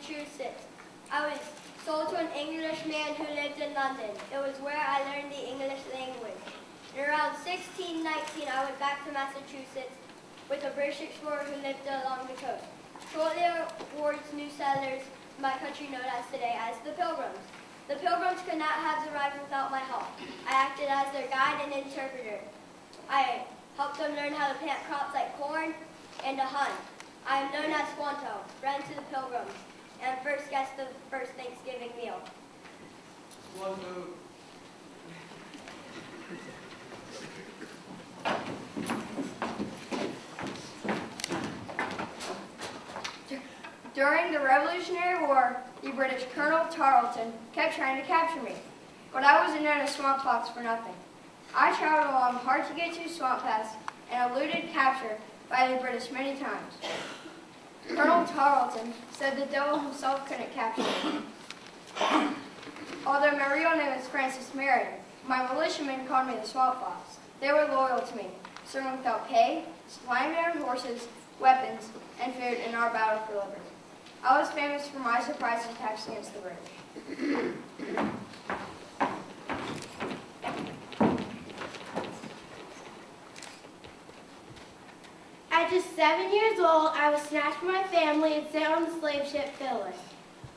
Massachusetts. I was sold to an Englishman who lived in London. It was where I learned the English language. In around 1619, I went back to Massachusetts with a British explorer who lived along the coast. Shortly afterwards, new settlers, my country known as today as the Pilgrims. The Pilgrims could not have arrived without my help. I acted as their guide and interpreter. I helped them learn how to plant crops like corn and to hunt. I am known as Squanto, friend to the Pilgrims, and first guest of the first Thanksgiving meal. Squanto. During the Revolutionary War, the British Colonel Tarleton kept trying to capture me, but I wasn't known as Smallpox for nothing. I traveled along hard-to-get-to swamp paths and eluded capture by the British many times. Colonel Tarleton said the devil himself couldn't capture me. Although my real name is Francis Marion, my militiamen called me the Swamp Fox. They were loyal to me, serving without pay, supplying me with horses, weapons, and food in our battle for liberty. I was famous for my surprise attacks against the British. At just 7 years old, I was snatched from my family and sent on the slave ship Phyllis.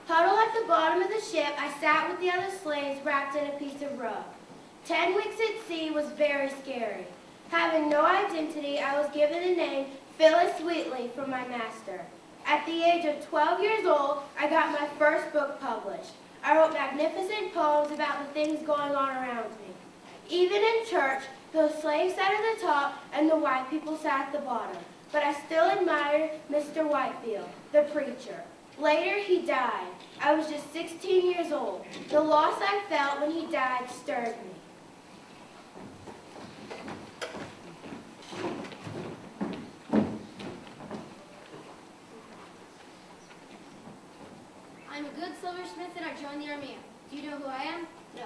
Huddled at the bottom of the ship, I sat with the other slaves wrapped in a piece of rug. 10 weeks at sea was very scary. Having no identity, I was given the name Phyllis Wheatley from my master. At the age of 12 years old, I got my first book published. I wrote magnificent poems about the things going on around me. Even in church, the slaves sat at the top and the white people sat at the bottom. But I still admired Mr. Whitefield, the preacher. Later, he died. I was just 16 years old. The loss I felt when he died stirred me. I'm a good silversmith and I joined the army. Do you know who I am? No.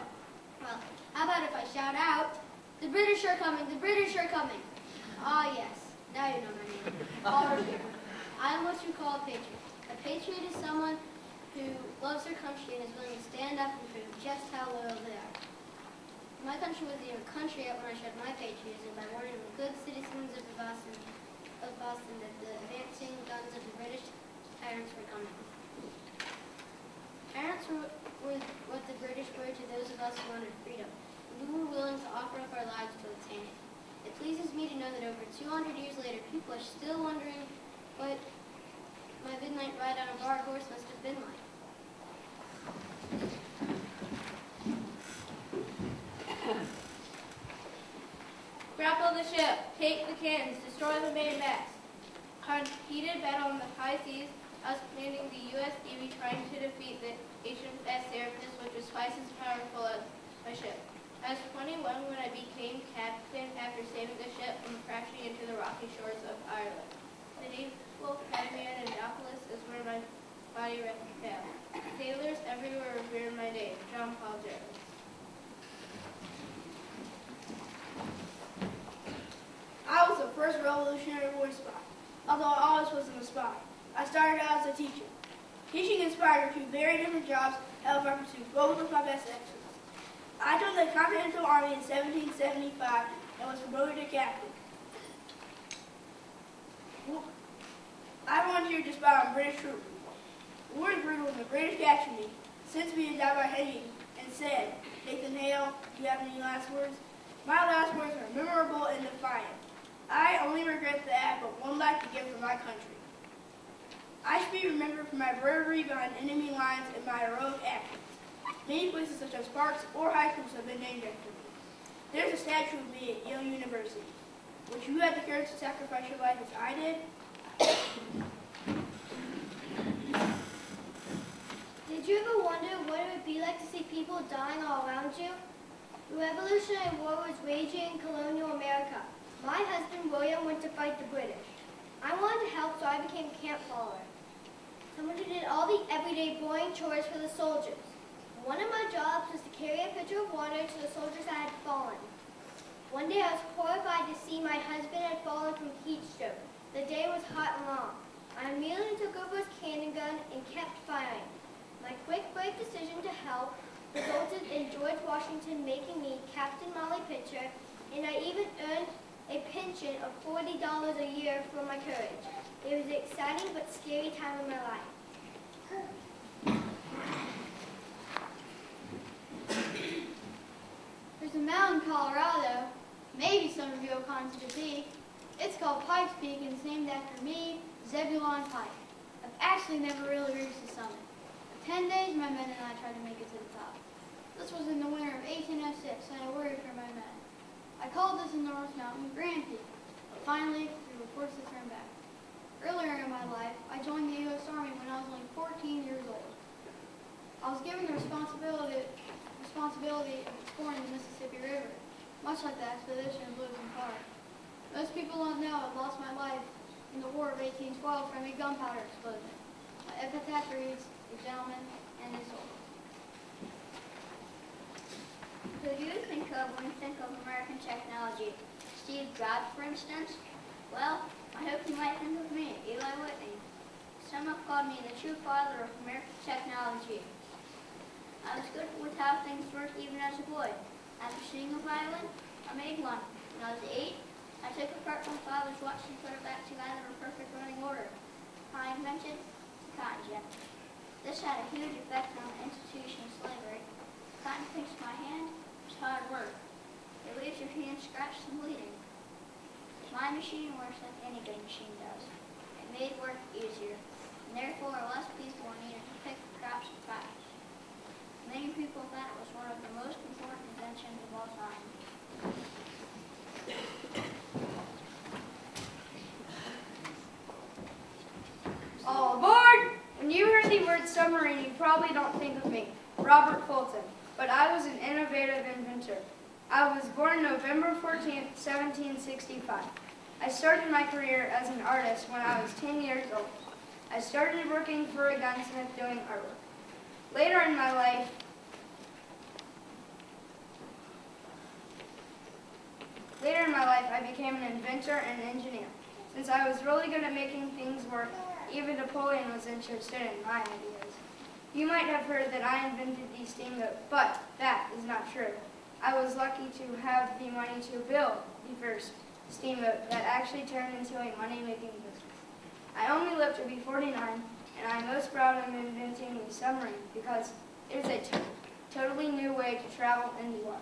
Well, how about if I shout out, "The British are coming, the British are coming." Ah, yes. Now you know my name. Revere. I am what you call a patriot. A patriot is someone who loves their country and is willing to stand up and prove just how loyal they are. My country was a country when I showed my patriotism by warning the good citizens of Boston that the advancing guns of the British tyrants were coming. Tyrants were what the British were to those of us who wanted freedom, and we were willing to offer up our lives to attain it. It pleases me to know that over 200 years later, people are still wondering what my midnight ride on a bar horse must have been like. Grapple the ship, take the cannons, destroy the main mast. Heated battle on the high seas, us commanding the U.S. Navy trying to defeat the HMS Serapis, which was twice as powerful as my ship. I was 21 when I became captain after saving the ship from crashing into the rocky shores of Ireland. The naval Marion and Annapolis is where my body rests now. Sailors everywhere revere my name, John Paul Jones. I was the first Revolutionary War spy, although I always wasn't a spy. I started out as a teacher. Teaching inspired me to very different jobs, however I pursued both with my best excellence. I joined the Continental Army in 1775 and was promoted to captain. I volunteered to spy on British troops. War is brutal when the British captured me, sent me to die by hanging, and said, "Nathan Hale, do you have any last words?" My last words are memorable and defiant. I only regret that, but one life to give for my country. I should be remembered for my bravery behind enemy lines and my heroic actions. Many places such as parks or high schools have been named after me. There's a statue of me at Yale University. Would you have the courage to sacrifice your life as I did? Did you ever wonder what it would be like to see people dying all around you? The Revolutionary War was raging in colonial America. My husband, William, went to fight the British. I wanted to help, so I became a camp follower. Someone who did all the everyday boring chores for the soldiers. One of my jobs was to carry a pitcher of water to the soldiers that had fallen. One day I was horrified to see my husband had fallen from heat stroke. The day was hot and long. I immediately took over his cannon gun and kept firing. My quick break decision to help resulted in George Washington making me Captain Molly Pitcher, and I even earned a pension of $40 a year for my courage. It was an exciting but scary time in my life. There's a mountain in Colorado, maybe some of you will consider see. It's called Pike's Peak and it's named after me, Zebulon Pike. I've actually never really reached the summit. For 10 days, my men and I tried to make it to the top. This was in the winter of 1806, and I worried for my men. I called this enormous mountain Grand Peak, but finally, we were forced to turn back. Earlier in my life, I joined the U.S. Army when I was only 14 years old. I was given the responsibility of exploring the Mississippi River, much like the expedition of Lewis and Clark. Most people don't know I lost my life in the War of 1812 from a gunpowder explosion. My epitaph reads, a gentleman and his soldier. Who do you think of when you think of American technology? Steve Jobs, for instance? Well, I hope you might think of me, Eli Whitney. Some have called me the true father of American technology. I was good with how things worked even as a boy. After seeing a violin, I made one. When I was 8, I took apart my father's watch and put it back together in perfect running order. I invented the cotton gin. This had a huge effect on the institution of slavery. Cotton pinks my hand. It's hard work. It leaves your hand scratched and bleeding. My machine works like any good machine does. It made work easier, and therefore less people were needed to pick crops and crops. Many people thought it was one of the most important inventions of all time. All aboard! When you hear the word submarine, you probably don't think of me, Robert Fulton, but I was an innovative inventor. I was born November 14th, 1765. I started my career as an artist when I was 10 years old. I started working for a gunsmith doing artwork. Later in my life, I became an inventor and engineer. Since I was really good at making things work, even Napoleon was interested in my ideas. You might have heard that I invented the steamboat, but that is not true. I was lucky to have the money to build the first steamboat that actually turned into a money-making business. I only live to be 49, and I'm most proud of inventing the submarine because it is a totally new way to travel in the water.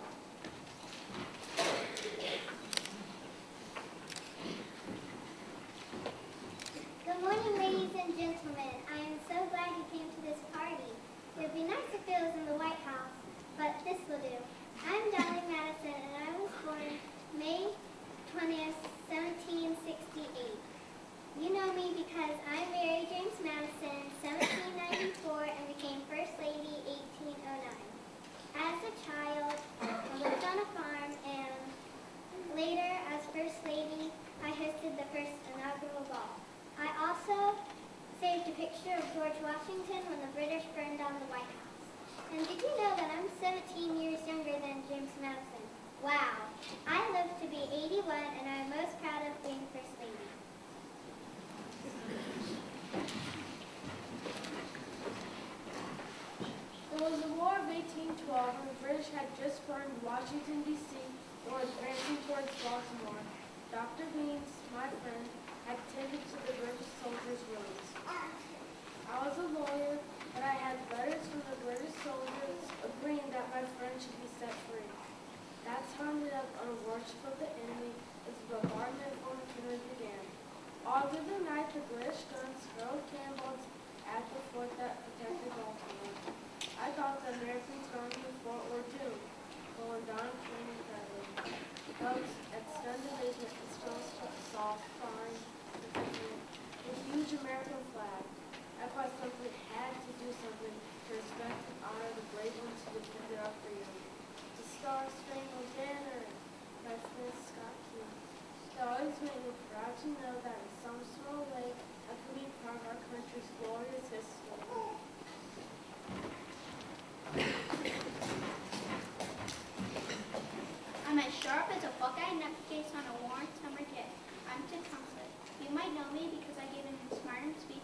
Good morning, ladies and gentlemen. I am so glad you came to this party. It would be nice if it was in the White House, but this will do. I'm Dolly Madison, and I was born May 20th, 1768. You know me because I married James Madison in 1794 and became First Lady 1809. As a child, I lived on a farm, and later, as First Lady, I hosted the first inaugural ball. I also saved a picture of George Washington when the British burned down the White House. And did you know that I'm 17 years younger than James Madison? Wow! I live to be 81, and I'm most proud of being First Lady. It was the War of 1812 when the British had just burned Washington, D.C. and were advancing towards Baltimore. Dr. Beans, my friend, had tended to the British soldiers' wounds. I was a lawyer, but I had letters from the British soldiers agreeing that my friend should be set free. That time ended up on a warship of the enemy as the bombardment of Fulton began. All through the night, the British guns hurled cannonballs at the fort that protected Baltimore. I thought the Americans guarding the fort were doomed, but when dawn came incredibly, guns at stunned amazement and saw flying the huge American flag. I thought something had to do something to respect and honor the brave ones who defended our freedom. The Star-Spangled Banner, President Scott Key. It always made me proud to know that in some small way I could be part of our country's glorious history. I'm as sharp as a buckeye nutcase on a warm summer day. I'm Tecumseh. You might know me because I gave an inspiring speech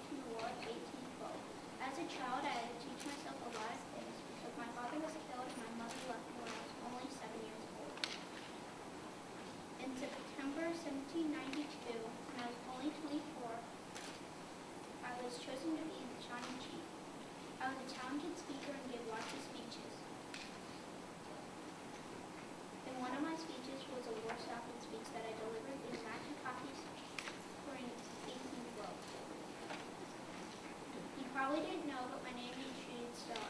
probably didn't know, but my name means shooting star.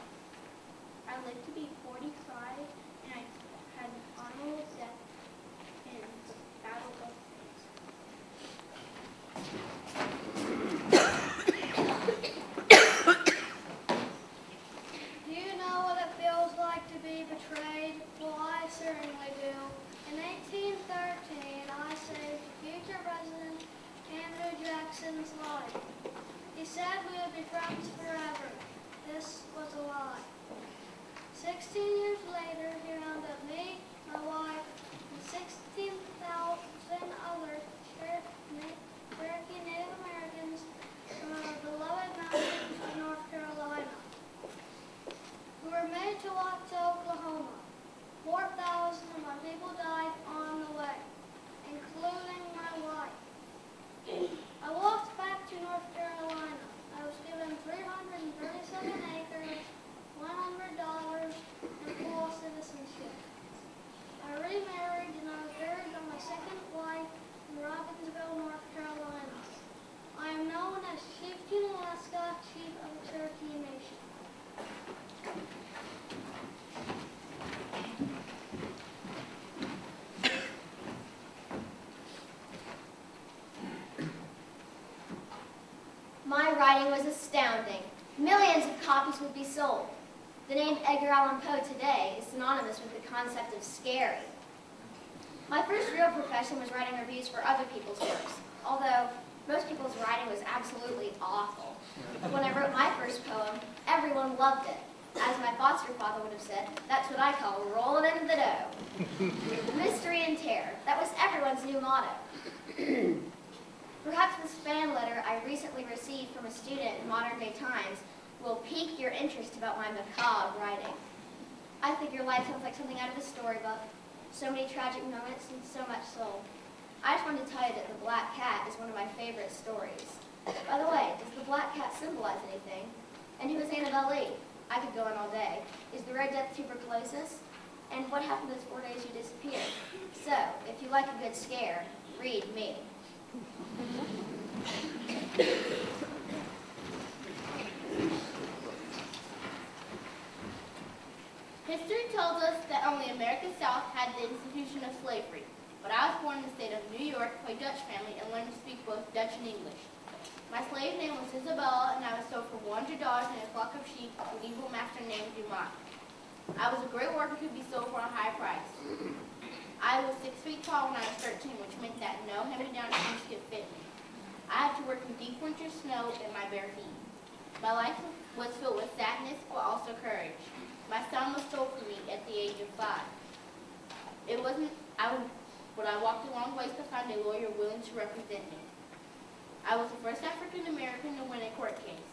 I lived to be 45, and I had an honorable death in the Battle of Things. Do you know what it feels like to be betrayed? Well, I certainly do. In 1813, I saved future President Andrew Jackson's life. He said we would be friends forever. This was a lie. 16 years later, he rounded up me, my wife, and 16,000 other Cherokee Native Americans from our beloved mountains of North Carolina. We were made to walk to Oklahoma. 4,000 of my people died on the way, including my wife. I walked back to North Carolina. I was given 337 acres, $100, and full citizenship. I remarried and I was buried by my second wife in Robbinsville, North Carolina. I am known as Chieftain Alaska, Chief of the Cherokee Nation. My writing was astounding. Millions of copies would be sold. The name Edgar Allan Poe today is synonymous with the concept of scary. My first real profession was writing reviews for other people's works, although most people's writing was absolutely awful. When I wrote my first poem, everyone loved it. As my foster father would have said, that's what I call rolling into the dough. Mystery and terror, that was everyone's new motto. Perhaps this fan letter I recently received from a student in Modern Day Times will pique your interest about my macabre writing. I think your life sounds like something out of a storybook. So many tragic moments and so much soul. I just wanted to tell you that the black cat is one of my favorite stories. By the way, does the black cat symbolize anything? And who is Annabelle Lee? I could go on all day. Is the Red Death tuberculosis? And what happened those 4 days you disappeared? So, if you like a good scare, read me. History tells us that only America's South had the institution of slavery, but I was born in the state of New York to a Dutch family and learned to speak both Dutch and English. My slave name was Isabella, and I was sold for $100 in a flock of sheep to an evil master named Dumont. I was a great worker who could be sold for a high price. I was 6 feet tall when I was 13, which meant that no hand-me-down shoes could fit me. I had to work in deep winter snow in my bare feet. My life was filled with sadness, but also courage. My son was sold for me at the age of 5. But I walked a long ways to find a lawyer willing to represent me. I was the first African American to win a court case.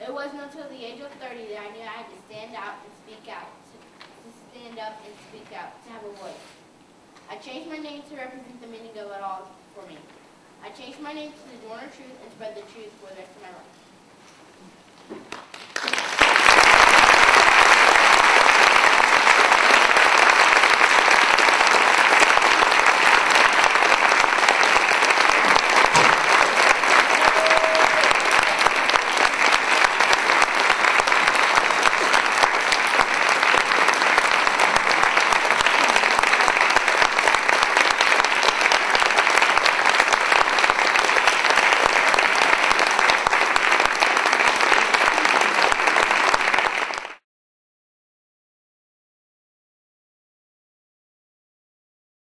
It wasn't until the age of 30 that I knew I had to stand out and speak out, to stand up and speak out, to have a voice. I changed my name to represent the meaning of it all for me. I changed my name to Sojourner Truth and spread the truth for the rest of my life.